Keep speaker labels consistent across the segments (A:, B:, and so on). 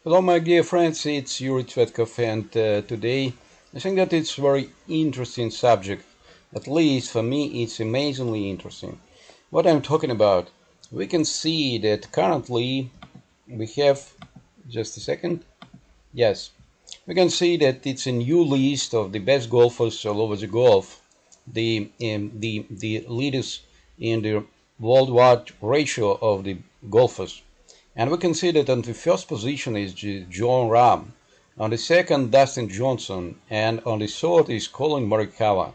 A: Hello, my dear friends, it's Yuri Tvetkov, and today I think that it's a very interesting subject. At least for me, it's amazingly interesting. What I'm talking about, we can see that currently we have, just a second, yes, we can see that it's a new list of the best golfers all over the golf, the leaders in the worldwide ratio of the golfers. And we can see that on the first position is Joh Rahm, on the second Dustin Johnson, and on the third is Collin Morikawa.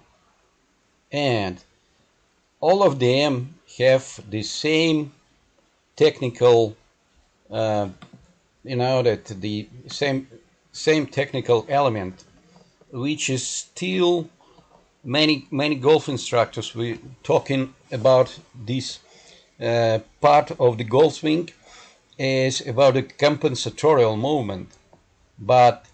A: And all of them have the same technical, that the same technical element, which is still many golf instructors we talking about this part of the golf swing is about a compensatory movement, but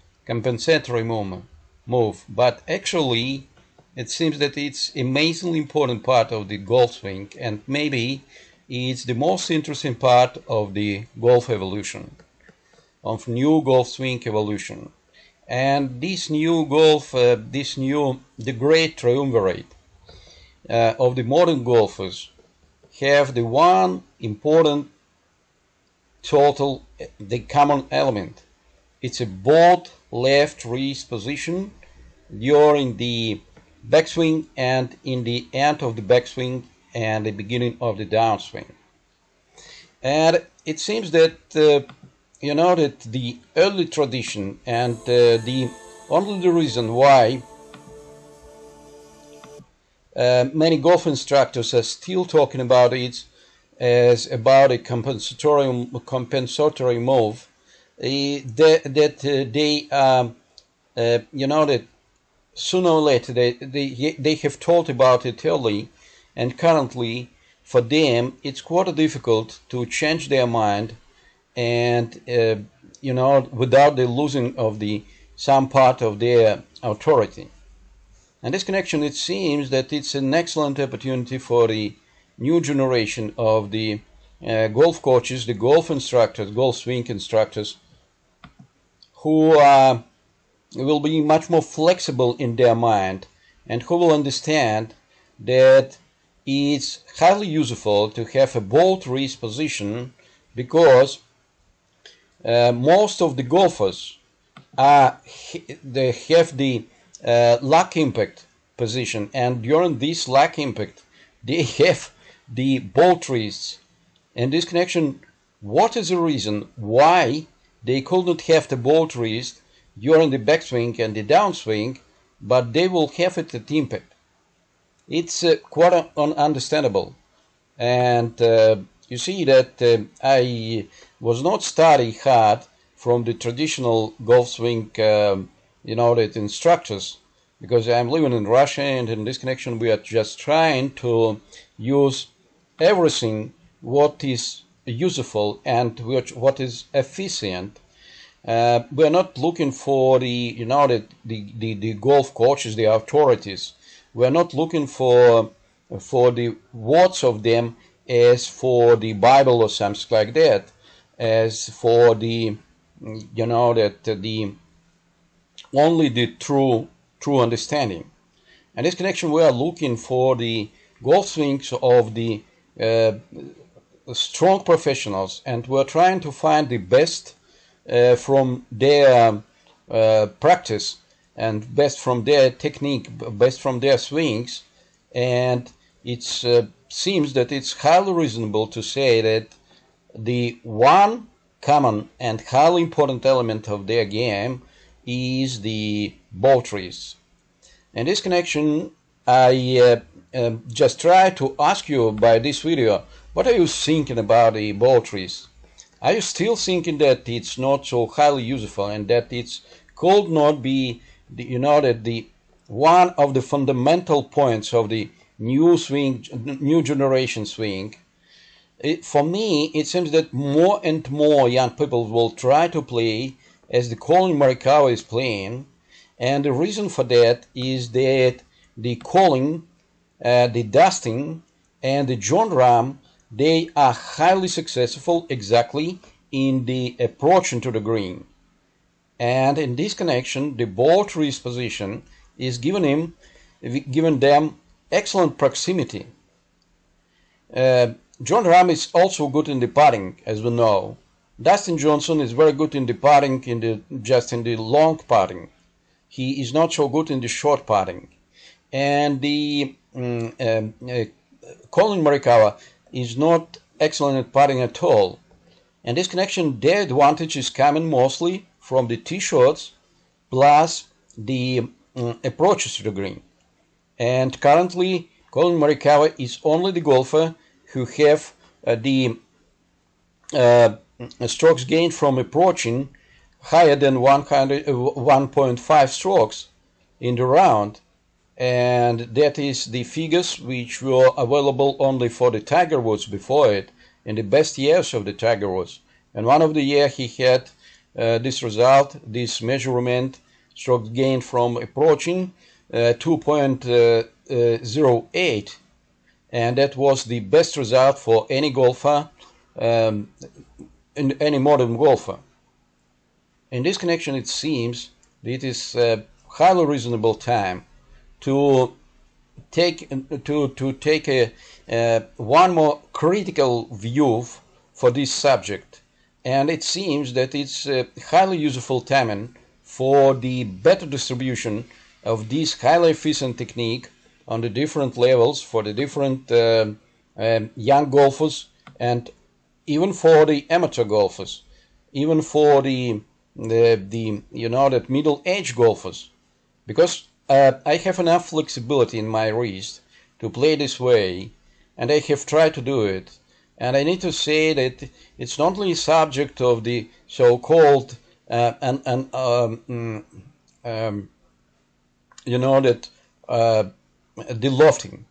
A: but actually it seems that it's amazingly important part of the golf swing, and maybe it's the most interesting part of the golf evolution, of new golf swing evolution. And this new golf, the great triumvirate of the modern golfers have the one important total, the common element. It's a both left wrist position during the backswing and in the end of the backswing and the beginning of the downswing. And it seems that that the early tradition and the reason why many golf instructors are still talking about it as about a compensatory move, that sooner or later they have thought about it early, and currently for them it's quite difficult to change their mind, and without the losing of some part of their authority. And this connection, it seems that it's an excellent opportunity for the new generation of the golf coaches, the golf instructors, golf swing instructors, who will be much more flexible in their mind, and who will understand that it's highly useful to have a both wrist position, because most of the golfers they have the lack impact position, and during this lack impact they have the both wrists. And this connection, what is the reason why they could not have the both wrist during the backswing and the downswing, but they will have it at impact? It's quite ununderstandable. And you see that I was not studying hard from the traditional golf swing that instructors, because I'm living in Russia, and in this connection we are just trying to use everything what is useful and what is efficient. We are not looking for the golf coaches, the authorities. We are not looking for the words of them as for the Bible or something like that, as for the the only the true understanding. And this connection, we are looking for the golf swings of the strong professionals, and we're trying to find the best from their practice, and best from their technique, best from their swings. And it seems that it's highly reasonable to say that the one common and highly important element of their game is the ball trees. In this connection, I just try to ask you by this video, what are you thinking about the ball trees? Are you still thinking that it's not so highly useful, and that it could not be the one of the fundamental points of the new swing, new generation swing? For me, it seems that more and more young people will try to play as the Collin Morikawa is playing, and the reason for that is that the Collin, the Dustin, and the Joh Rahm, they are highly successful exactly in the approach into the green. And in this connection, the ball trees position is given them excellent proximity. Joh Rahm is also good in the putting, as we know. Dustin Johnson is very good in the putting, just in the long putting. He is not so good in the short putting. And the Collin Morikawa is not excellent at putting at all. And this connection, their advantage is coming mostly from the tee shots plus the approaches to the green. And currently, Collin Morikawa is only the golfer who have the strokes gained from approaching higher than 1.5 strokes in the round, and that is the figures which were available only for the Tiger Woods before it, in the best years of the Tiger Woods. And one of the years he had this result, this measurement, strokes gained from approaching 2.08, and that was the best result for any golfer, any modern golfer. In this connection, it seems that it is a highly reasonable time to take one more critical view for this subject, and it seems that it's a highly useful timing for the better distribution of this highly efficient technique on the different levels for the different young golfers, and even for the amateur golfers, even for the that middle-aged golfers, because I have enough flexibility in my wrist to play this way, and I have tried to do it. And I need to say that it's not only subject of the so-called the lofting.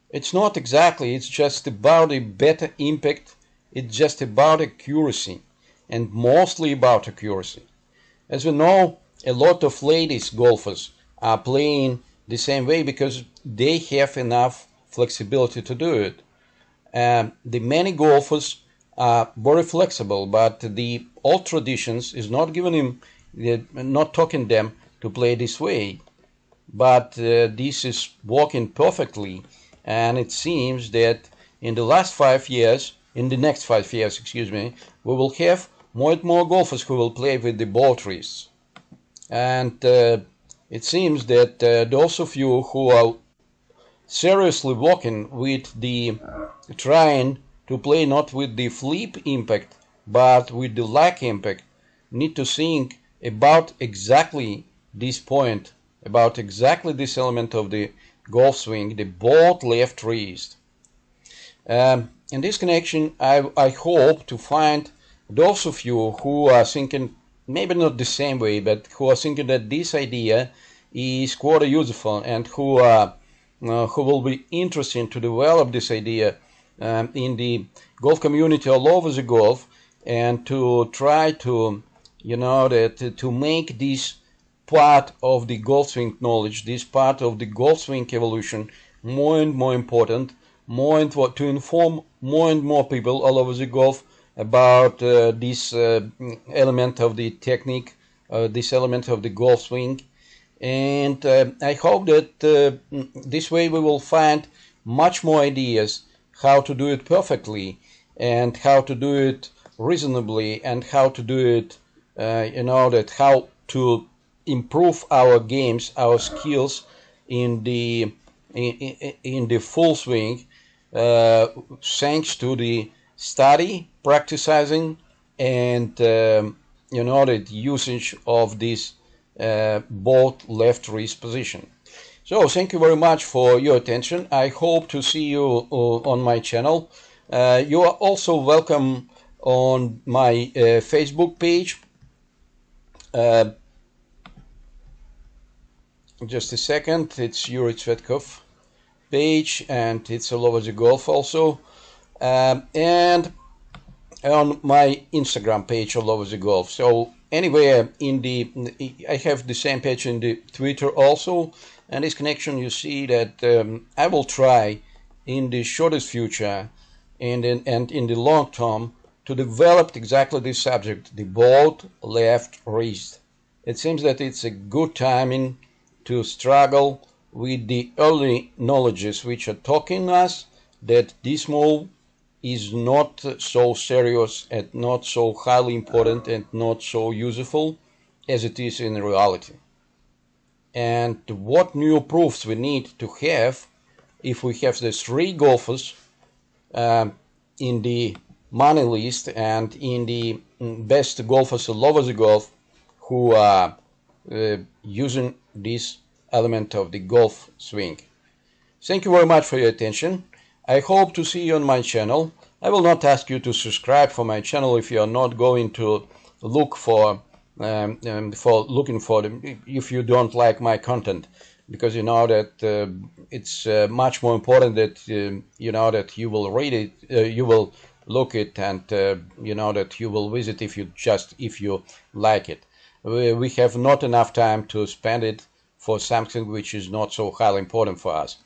A: It's not exactly, it's just about a better impact, it's just about accuracy, and mostly about accuracy. As we know, a lot of ladies golfers are playing the same way because they have enough flexibility to do it. The many golfers are very flexible, but the old traditions is not giving them, not talking them to play this way. But this is working perfectly, and it seems that in the next 5 years, excuse me, we will have more and more golfers who will play with the ball trees. And it seems that those of you who are seriously working with the trying to play not with the flip impact but with the lag impact need to think about exactly this point, about exactly this element of the golf swing, the both left wrist. In this connection, I hope to find those of you who are thinking, maybe not the same way, but who are thinking that this idea is quite useful, and who will be interested to develop this idea in the golf community all over the golf, and to try to, to make this part of the golf swing knowledge, this part of the golf swing evolution more and more important, to inform more and more people all over the golf about this element of the technique, this element of the golf swing. And I hope that this way we will find much more ideas how to do it perfectly, and how to do it reasonably, and how to do it, how to improve our games, our skills in the full swing, thanks to the study, practicing, and the usage of this both left wrist position. So thank you very much for your attention. I hope to see you on my channel. You are also welcome on my Facebook page. Just a second, it's Yuri Tsvetkov page, and it's all over the golf also, and on my Instagram page all over the golf. So anyway, I have the same page in the Twitter also, and this connection, you see that I will try in the shortest future and in the long term to develop exactly this subject, the bolt left wrist. It seems that it's a good timing to struggle with the early knowledges which are talking us that this move is not so serious and not so highly important and not so useful as it is in reality. And what new proofs we need to have if we have the three golfers in the money list and in the best golfers all over the golf who are using this element of the golf swing. Thank you very much for your attention. I hope to see you on my channel. I will not ask you to subscribe for my channel if you are not going to look for looking for them if you don't like my content, because you know that it's much more important that you know that you will read it, you will look it, and you know that you will visit if you like it. We have not enough time to spend it for something which is not so highly important for us.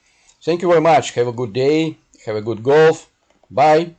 A: Thank you very much. Have a good day. Have a good golf. Bye.